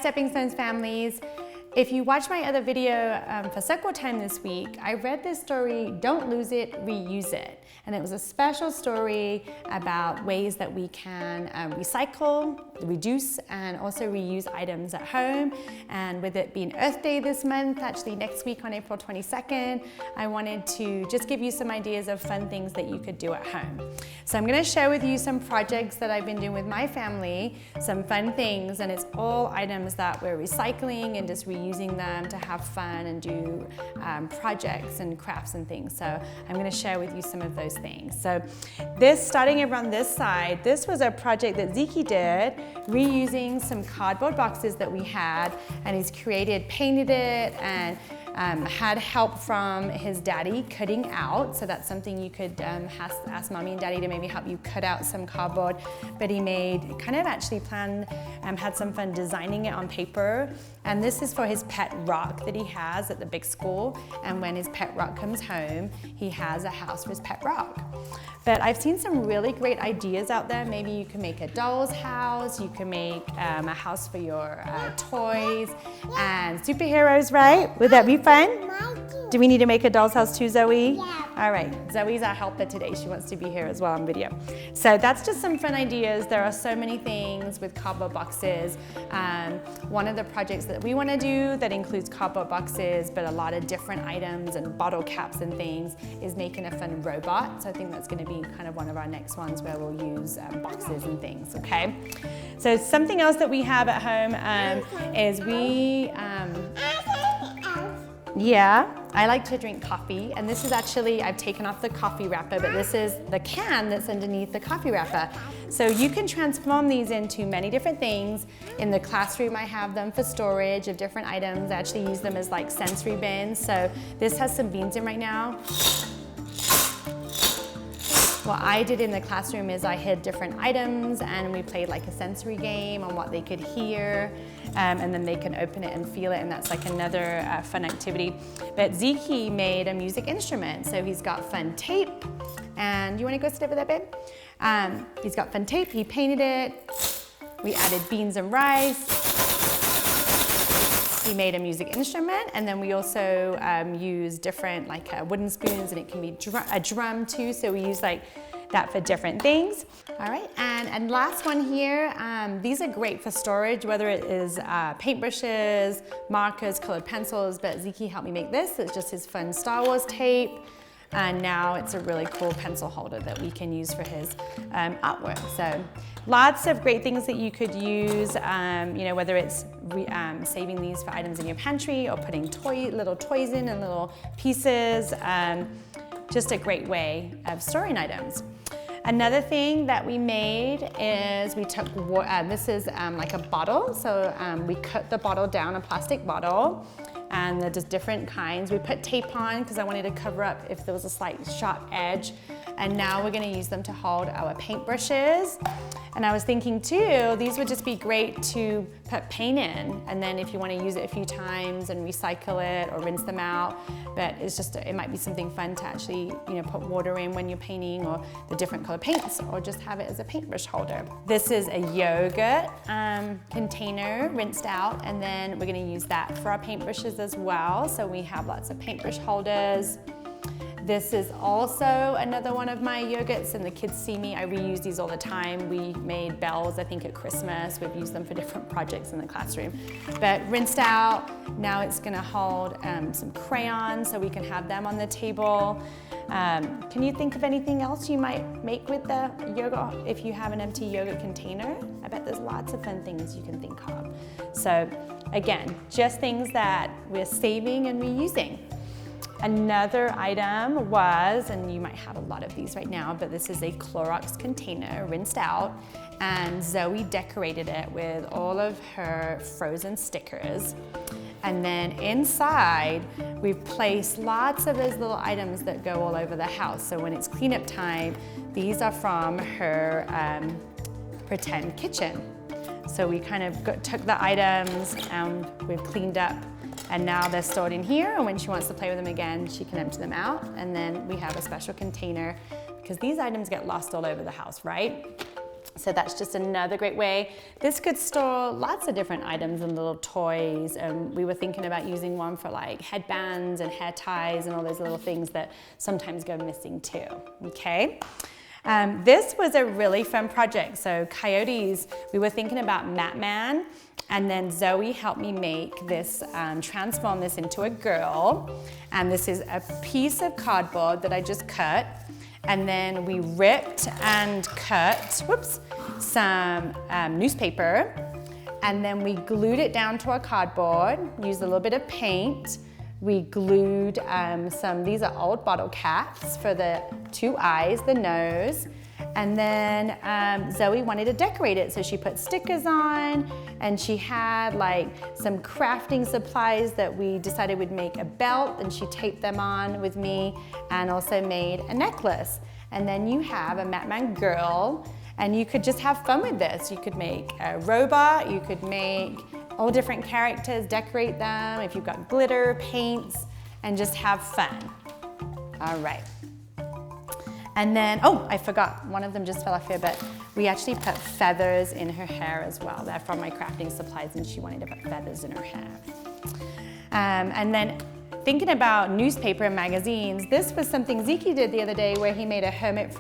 Stepping Stones families, if you watch my other video for Circle Time this week, I read this story, Don't Lose It, Reuse It. And it was a special story about ways that we can recycle, reduce, and also reuse items at home. And with it being Earth Day this month, actually next week on April 22nd, I wanted to just give you some ideas of fun things that you could do at home. So I'm gonna share with you some projects that I've been doing with my family, some fun things, and it's all items that we're recycling and just reusing them to have fun and do projects and crafts and things. So I'm gonna share with you some of those things. So this, starting around this side, this was a project that Zeke did, reusing some cardboard boxes that we had, and he's painted it, and had help from his daddy cutting out. So that's something you could ask mommy and daddy to maybe help you cut out some cardboard. But he had some fun designing it on paper. And this is for his pet rock that he has at the big school. And when his pet rock comes home, he has a house for his pet rock. But I've seen some really great ideas out there. Maybe you can make a doll's house, you can make a house for your toys and superheroes, right? Would that be fun? Do we need to make a doll's house too, Zoe? Yeah. All right, Zoe's our helper today. She wants to be here as well on video. So that's just some fun ideas. There are so many things with cardboard boxes. One of the projects that we want to do that includes cardboard boxes, but a lot of different items and bottle caps and things, is making a fun robot. So I think that's going to be kind of one of our next ones where we'll use boxes and things, okay? So something else that we have at home is I like to drink coffee, and this is actually, I've taken off the coffee wrapper, but this is the can that's underneath the coffee wrapper. So you can transform these into many different things. In the classroom, I have them for storage of different items. I actually use them as like sensory bins. So this has some beans in right now. What I did in the classroom is I hid different items, and we played like a sensory game on what they could hear, and then they can open it and feel it, and that's like another fun activity. But Zeke made a music instrument, so he's got fun tape, and you want to go sit over there, babe? He's got fun tape, he painted it, we added beans and rice. He made a music instrument, and then we also use different like wooden spoons, and it can be a drum too, so we use like that for different things. All right, and last one here, these are great for storage, whether it is paintbrushes, markers, colored pencils, but Zeke helped me make this. It's just his fun Star Wars tape. And now it's a really cool pencil holder that we can use for his artwork. So lots of great things that you could use, you know, whether it's saving these for items in your pantry or putting little toys in and little pieces. Just a great way of storing items. Another thing that we made is we took, this is like a bottle. So we cut the bottle down, a plastic bottle. And they're just different kinds. We put tape on because I wanted to cover up if there was a slight sharp edge. And now we're gonna use them to hold our paintbrushes. And I was thinking too, these would just be great to put paint in. And then if you wanna use it a few times and recycle it or rinse them out, but it's just, it might be something fun to actually, you know, put water in when you're painting, or the different color paints, or just have it as a paintbrush holder. This is a yogurt container rinsed out, and then we're gonna use that for our paintbrushes as well. So we have lots of paintbrush holders. This is also another one of my yogurts, and the kids see me. I reuse these all the time. We made bells, I think, at Christmas. We've used them for different projects in the classroom. But rinsed out, now it's gonna hold some crayons so we can have them on the table. Can you think of anything else you might make with the yogurt if you have an empty yogurt container? I bet there's lots of fun things you can think of. So again, just things that we're saving and reusing. Another item was, and you might have a lot of these right now, but this is a Clorox container rinsed out, and Zoe decorated it with all of her frozen stickers. And then inside, we've placed lots of those little items that go all over the house. So when it's cleanup time, these are from her pretend kitchen. So we kind of took the items and we've cleaned up, and now they're stored in here, and when she wants to play with them again, she can empty them out. And then we have a special container, because these items get lost all over the house, right? So that's just another great way. This could store lots of different items and little toys. We were thinking about using one for like headbands and hair ties and all those little things that sometimes go missing too, okay? This was a really fun project. So coyotes, we were thinking about Matman, and then Zoe helped me make this, transform this into a girl. And this is a piece of cardboard that I just cut. And then we ripped and cut, some newspaper. And then we glued it down to our cardboard, used a little bit of paint. We glued these are old bottle caps for the 2 eyes, the nose. And then Zoe wanted to decorate it, so she put stickers on, and she had like some crafting supplies that we decided would make a belt, and she taped them on with me and also made a necklace. And then you have a Matman girl, and you could just have fun with this. You could make a robot, you could make all different characters, decorate them, if you've got glitter, paints, and just have fun. All right. And then, oh, I forgot, one of them just fell off here, but we actually put feathers in her hair as well. They're from my crafting supplies, and she wanted to put feathers in her hair. And then thinking about newspaper and magazines, this was something Zeke did the other day where he made a hermit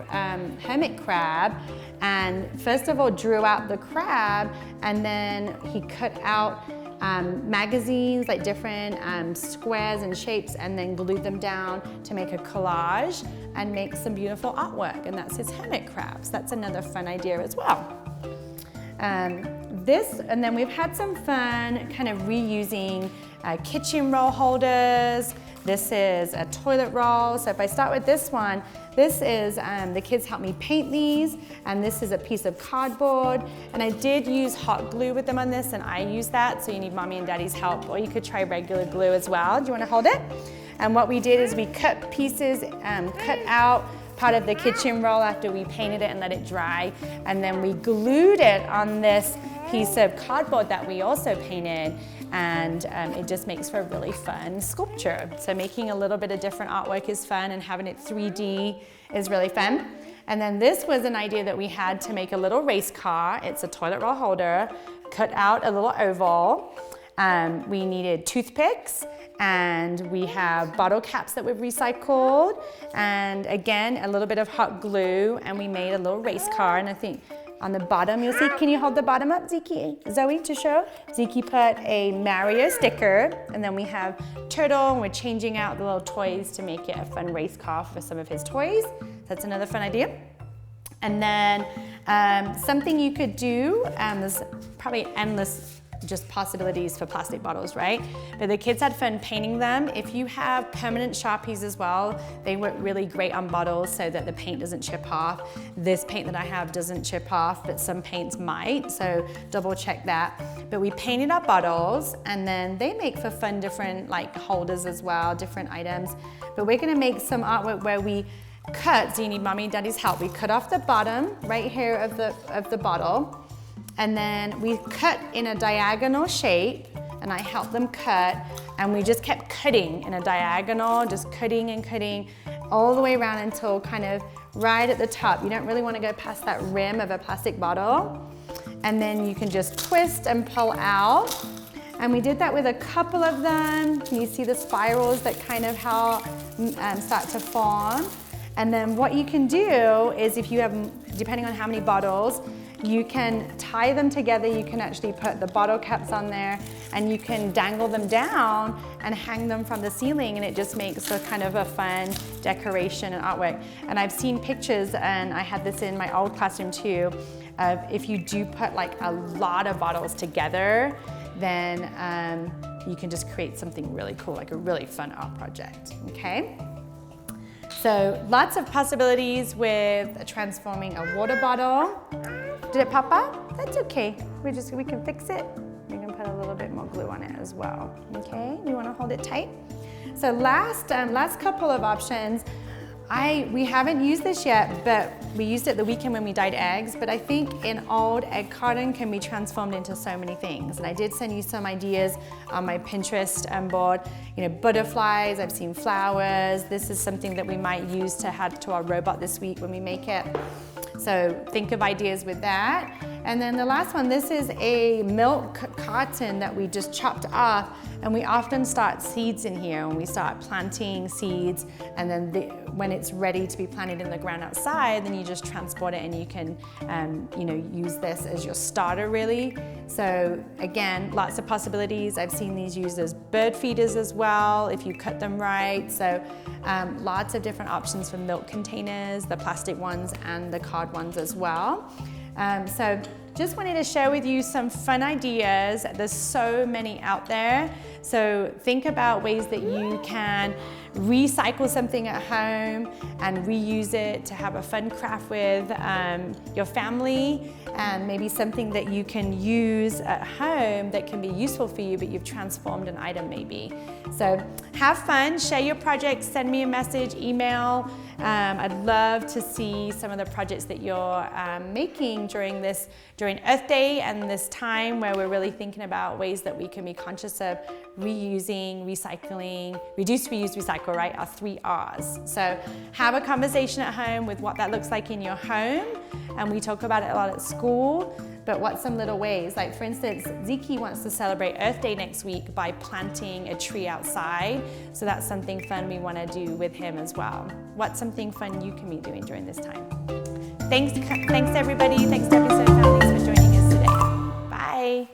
crab, and first of all drew out the crab, and then he cut out magazines, like different squares and shapes, and then glued them down to make a collage and make some beautiful artwork, and that's his hermit crabs. That's another fun idea as well. And then we've had some fun kind of reusing kitchen roll holders. This is a toilet roll. So if I start with this one, this is, the kids helped me paint these, and this is a piece of cardboard. And I did use hot glue with them on this, and I used that, so you need mommy and daddy's help, or you could try regular glue as well. Do you want to hold it? And what we did is we cut pieces, cut out part of the kitchen roll after we painted it and let it dry, and then we glued it on this piece of cardboard that we also painted, and it just makes for a really fun sculpture. So making a little bit of different artwork is fun, and having it 3D is really fun. And then this was an idea that we had to make a little race car. It's a toilet roll holder, cut out a little oval. We needed toothpicks, and we have bottle caps that we've recycled, and again, a little bit of hot glue, and we made a little race car. And I think on the bottom, you'll see, can you hold the bottom up, Zoe, to show? Zeke put a Mario sticker, and then we have Turtle, and we're changing out the little toys to make it a fun race car for some of his toys. That's another fun idea. And then something you could do, there's probably endless just possibilities for plastic bottles, right? But the kids had fun painting them. If you have permanent Sharpies as well, they work really great on bottles so that the paint doesn't chip off. This paint that I have doesn't chip off, but some paints might, so double check that. But we painted our bottles, and then they make for fun different like holders as well, different items. But we're gonna make some artwork where we cut, so you need mommy and daddy's help. We cut off the bottom right here of the bottle, and then we cut in a diagonal shape, and I helped them cut, and we just kept cutting in a diagonal, just cutting and cutting all the way around until kind of right at the top. You don't really want to go past that rim of a plastic bottle. And then you can just twist and pull out. And we did that with a couple of them. Can you see the spirals that kind of start to form? And then what you can do is, if you have, depending on how many bottles, you can tie them together. You can actually put the bottle caps on there, and you can dangle them down and hang them from the ceiling, and it just makes a kind of a fun decoration and artwork. And I've seen pictures, and I had this in my old classroom too, of if you do put like a lot of bottles together, then you can just create something really cool, like a really fun art project, okay? So lots of possibilities with transforming a water bottle. Did it pop up? That's okay. We can fix it. We can put a little bit more glue on it as well. Okay, you want to hold it tight? So last couple of options. We haven't used this yet, but we used it the weekend when we dyed eggs, but I think an old egg carton can be transformed into so many things. And I did send you some ideas on my Pinterest board. You know, butterflies, I've seen flowers. This is something that we might use to add to our robot this week when we make it. So think of ideas with that. And then the last one, this is a milk carton that we just chopped off, and we often start seeds in here when we start planting seeds, and then when it's ready to be planted in the ground outside, then you just transport it and you can use this as your starter really. So again, lots of possibilities. I've seen these used as bird feeders as well if you cut them right. So lots of different options for milk containers, the plastic ones and the card ones as well. So just wanted to share with you some fun ideas. There's so many out there. So think about ways that you can recycle something at home and reuse it to have a fun craft with your family, and maybe something that you can use at home that can be useful for you, but you've transformed an item maybe. So have fun, share your projects, send me a message, email. I'd love to see some of the projects that you're making during Earth Day and this time where we're really thinking about ways that we can be conscious of reusing, recycling, reduce, reuse, recycle, right? Our 3 R's. So have a conversation at home with what that looks like in your home, and we talk about it a lot at school. But what's some little ways? Like for instance, Ziki wants to celebrate Earth Day next week by planting a tree outside. So that's something fun we want to do with him as well. What's something fun you can be doing during this time? Thanks everybody. Thanks to Episode Families for joining us today. Bye.